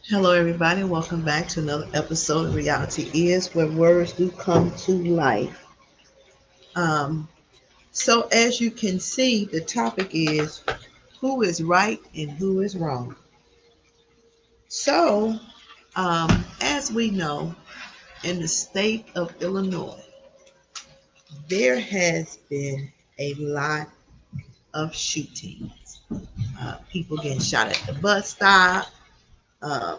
Hello, everybody. Welcome back to another episode of Reality Is, where words do come to life. Um, so, as you can see, the topic is who is right and who is wrong. So, as we know, in the state of Illinois, there has been a lot of shootings. People getting shot at the bus stop. Uh,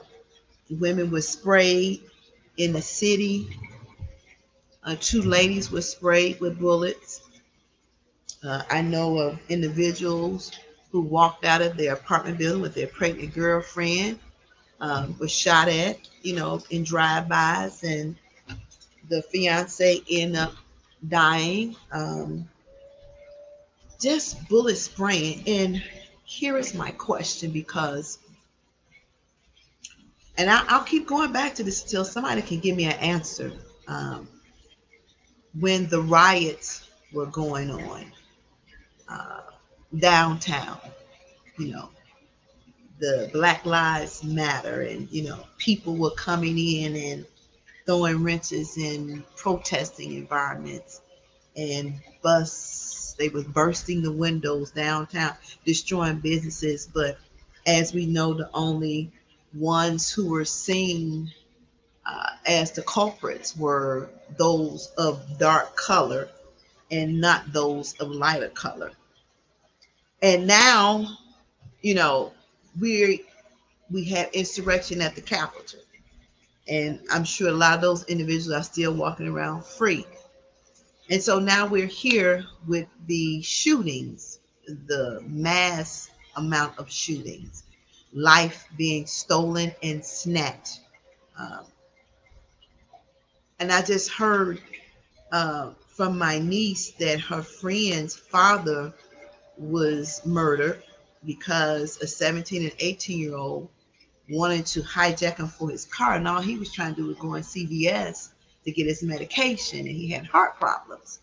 Women were sprayed in the city. Two ladies were sprayed with bullets. I know of individuals who walked out of their apartment building with their pregnant girlfriend, was shot at, in drive-bys, and the fiance ended up dying. Just bullet spraying. And here is my question, because, and I'll keep going back to this till somebody can give me an answer. Um, when the riots were going on uh, downtown, you know, the Black Lives Matter, and people were coming in and throwing wrenches in protesting environments, and they were bursting the windows downtown, destroying businesses. But as we know, the only ones who were seen as the culprits were those of dark color and not those of lighter color. And now, you know, we we have insurrection at the Capitol. And I'm sure a lot of those individuals are still walking around free. And so now we're here with the shootings, the mass amount of shootings, life being stolen and snatched. Um, and I just heard from my niece that her friend's father was murdered because a 17 and 18-year-old wanted to hijack him for his car, and all he was trying to do was go in CVS to get his medication, and he had heart problems.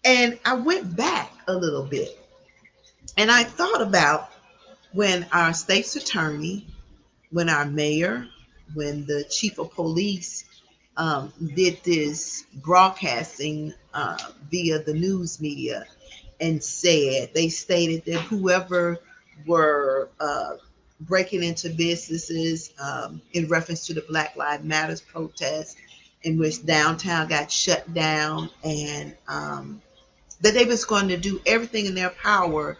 And I went back a little bit, and I thought about when our state's attorney, when our mayor, when the chief of police did this broadcasting via the news media, and they stated that whoever were breaking into businesses in reference to the Black Lives Matters protest, in which downtown got shut down, and that they was going to do everything in their power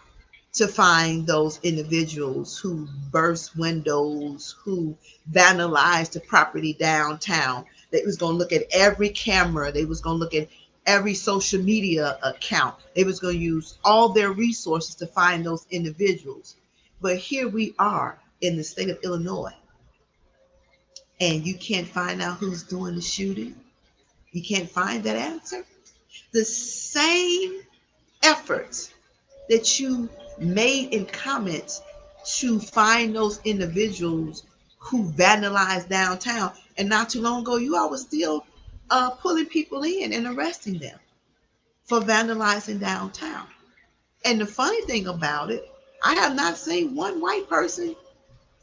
to find those individuals who burst windows, who vandalized the property downtown. They was going to look at every camera. They was going to look at every social media account. They was going to use all their resources to find those individuals. But here we are in the state of Illinois, and you can't find out who's doing the shooting. You can't find that answer. The same efforts that you made in comments to find those individuals who vandalized downtown. And not too long ago, you all were still pulling people in and arresting them for vandalizing downtown. And the funny thing about it, I have not seen one white person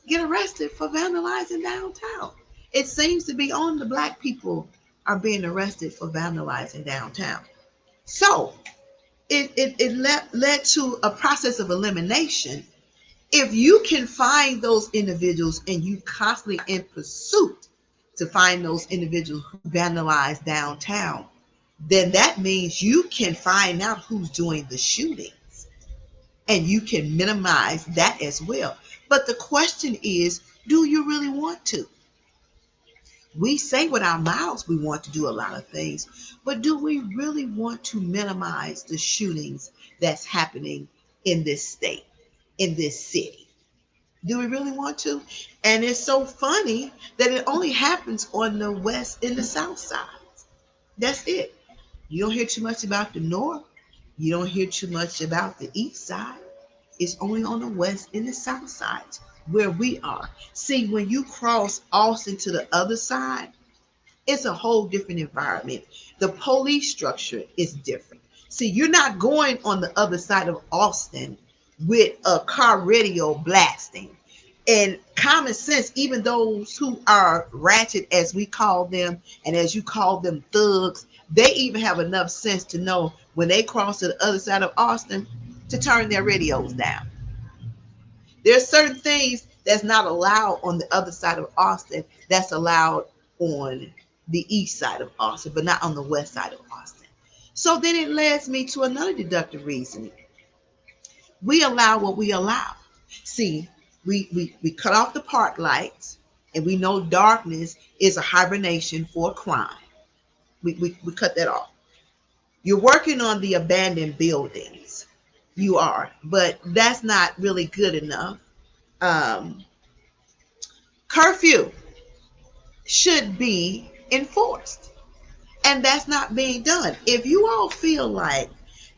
get arrested for vandalizing downtown. It seems to be only the black people are being arrested for vandalizing downtown. So it led to a process of elimination. If you can find those individuals and you constantly in pursuit to find those individuals who vandalize downtown, then that means you can find out who's doing the shootings, and you can minimize that as well. But the question is, do you really want to? We say with our mouths we want to do a lot of things, but do we really want to minimize the shootings that's happening in this state, in this city? Do we really want to? And it's so funny that it only happens on the west and the south side. That's it. You don't hear too much about the north. You don't hear too much about the east side. It's only on the west and the south sides where we are. See, when you cross Austin to the other side, it's a whole different environment. The police structure is different. See, you're not going on the other side of Austin with a car radio blasting. And common sense, even those who are ratchet, as we call them, and as you call them, thugs, they even have enough sense to know when they cross to the other side of Austin to turn their radios down. There's certain things that's not allowed on the other side of Austin that's allowed on the east side of Austin, but not on the west side of Austin. So then it leads me to another deductive reasoning. We allow what we allow. See, we cut off the park lights, and we know darkness is a hibernation for crime. We cut that off. You're working on the abandoned buildings. You are, but that's not really good enough. Um, Curfew should be enforced, and that's not being done. If you all feel like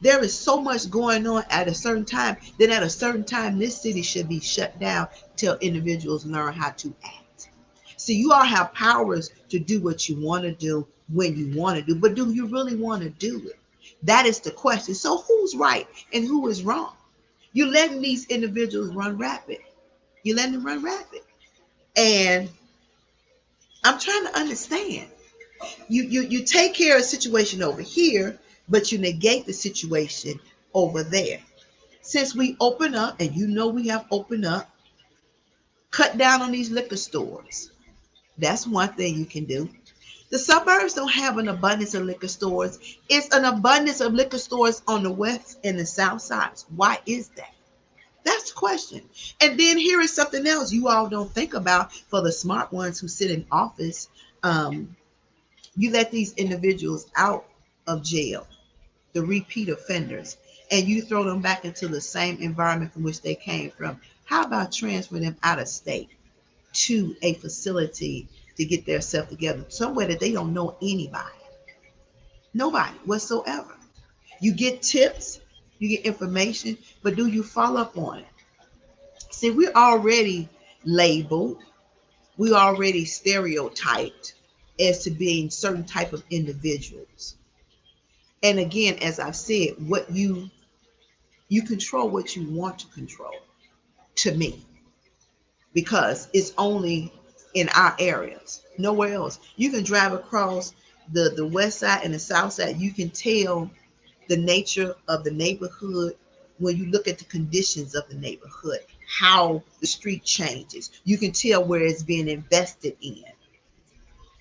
there is so much going on at a certain time, then at a certain time this city should be shut down till individuals learn how to act. See, you all have powers to do what you want to do when you want to do, but do you really want to do it? That is the question. So who's right and who is wrong? You're letting these individuals run rapid. You're letting them run rapid. And I'm trying to understand. You take care of a situation over here, but you negate the situation over there. Since we open up, and you know we have opened up, cut down on these liquor stores. That's one thing you can do. The suburbs don't have an abundance of liquor stores. It's an abundance of liquor stores on the west and the south sides. Why is that? That's the question. And then here is something else you all don't think about for the smart ones who sit in office. You let these individuals out of jail, the repeat offenders, and you throw them back into the same environment from which they came from. How about transferring them out of state to a facility to get their self together, somewhere that they don't know anybody, nobody whatsoever? You get tips, you get information, but do you follow up on it? See, we're already labeled, we already stereotyped as to being certain type of individuals. And again, as I've said, what you control what you want to control, to me, because it's only in our areas, nowhere else. You can drive across the west side and the south side. You can tell the nature of the neighborhood when you look at the conditions of the neighborhood, how the street changes. You can tell where it's being invested in.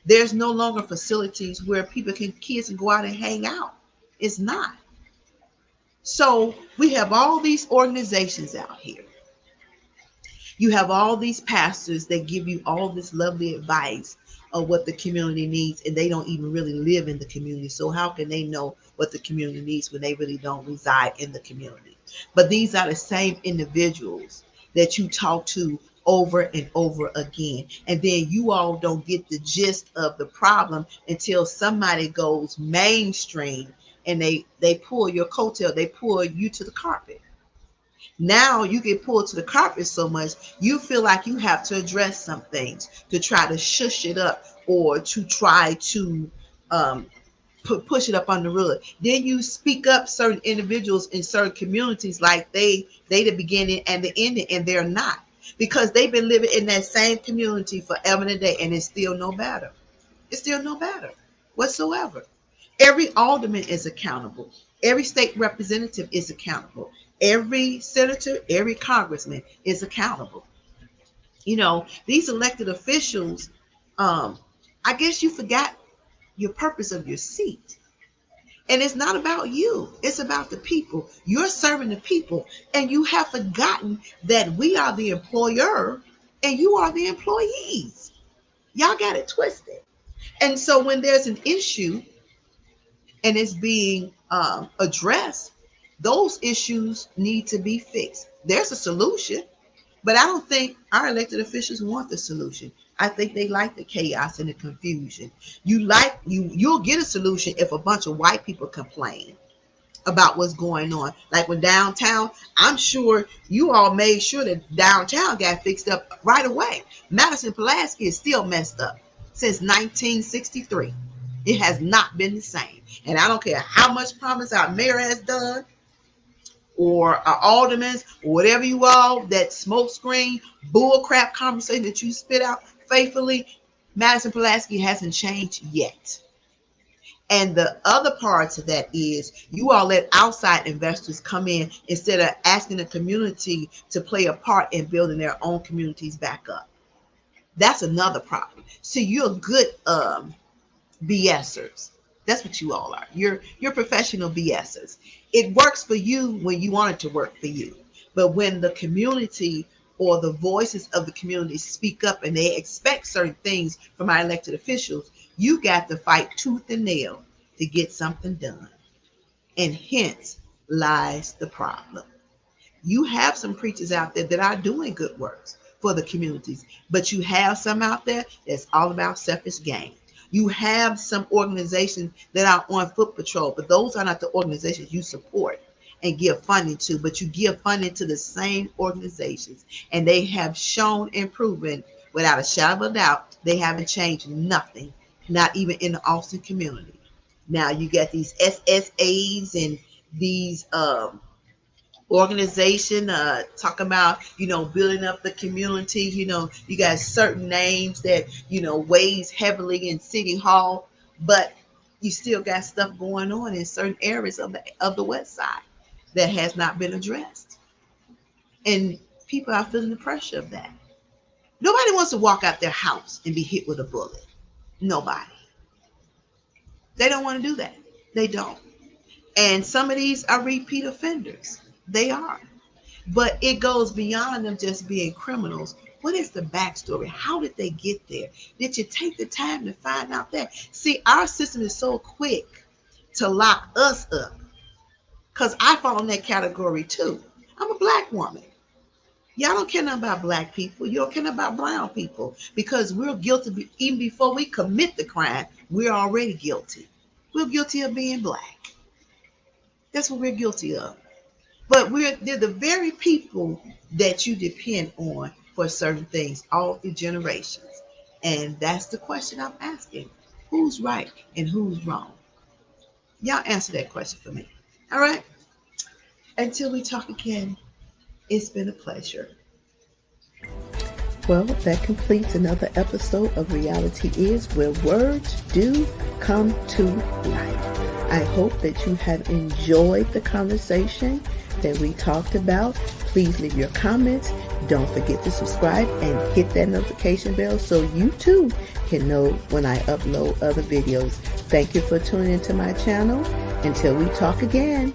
There's no longer facilities where kids can go out and hang out. It's not. So we have all these organizations out here. You have all these pastors that give you all this lovely advice of what the community needs, and they don't even really live in the community. So how can they know what the community needs when they really don't reside in the community? But these are the same individuals that you talk to over and over again. And then you all don't get the gist of the problem until somebody goes mainstream and they pull your coattail, they pull you to the carpet. Now you get pulled to the carpet so much, you feel like you have to address some things to try to shush it up, or to try to push it up on the rug. Then you speak up certain individuals in certain communities like they the beginning and the ending, and they're not, because they've been living in that same community forever and a day, and it's still no better. It's still no better whatsoever. Every alderman is accountable. Every state representative is accountable. Every senator, every congressman is accountable. You know, these elected officials, I guess you forgot your purpose of your seat. And it's not about you. It's about the people. You're serving the people. And you have forgotten that we are the employer and you are the employees. Y'all got it twisted. And so when there's an issue and it's being addressed, those issues need to be fixed. There's a solution, but I don't think our elected officials want the solution. I think they like the chaos and the confusion. You'll get a solution if a bunch of white people complain about what's going on. Like when downtown, I'm sure you all made sure that downtown got fixed up right away. Madison Pulaski is still messed up since 1963. It has not been the same. And I don't care how much promise our mayor has done. or aldermen or whatever you all, that smoke screen bullcrap conversation that you spit out faithfully, Madison Pulaski hasn't changed yet. And the other part to that is you all let outside investors come in instead of asking the community to play a part in building their own communities back up. That's another problem. See, you're good BSers. That's what you all are. You're professional BSers. It works for you when you want it to work for you. But when the community or the voices of the community speak up and they expect certain things from our elected officials, you got to fight tooth and nail to get something done. And hence lies the problem. You have some preachers out there that are doing good works for the communities, but you have some out there that's all about selfish gain. You have some organizations that are on foot patrol, but those are not the organizations you support and give funding to, but you give funding to the same organizations, and they have shown and proven without a shadow of a doubt they haven't changed nothing, not even in the Austin community. Now you got these SSAs and these organization talking about building up the community. You got certain names that weighs heavily in City Hall, but you still got stuff going on in certain areas of the West Side that has not been addressed, and people are feeling the pressure of that. Nobody wants to walk out their house and be hit with a bullet. Nobody. They don't want to do that. They don't. And some of these are repeat offenders. They are. But it goes beyond them just being criminals. What is the backstory? How did they get there? Did you take the time to find out that? See, our system is so quick to lock us up, because I fall in that category too. I'm a Black woman. Y'all don't care nothing about Black people. You don't care nothing about brown people, because we're guilty. Even before we commit the crime, we're already guilty. We're guilty of being Black. That's what we're guilty of. But they're the very people that you depend on for certain things all through generations. And that's the question I'm asking. Who's right and who's wrong? Y'all answer that question for me. All right? Until we talk again, it's been a pleasure. Well, that completes another episode of Reality Is, where words do come to life. I hope that you have enjoyed the conversation that we talked about. Please leave your comments. Don't forget to subscribe and hit that notification bell so you too can know when I upload other videos. Thank you for tuning into my channel. Until we talk again.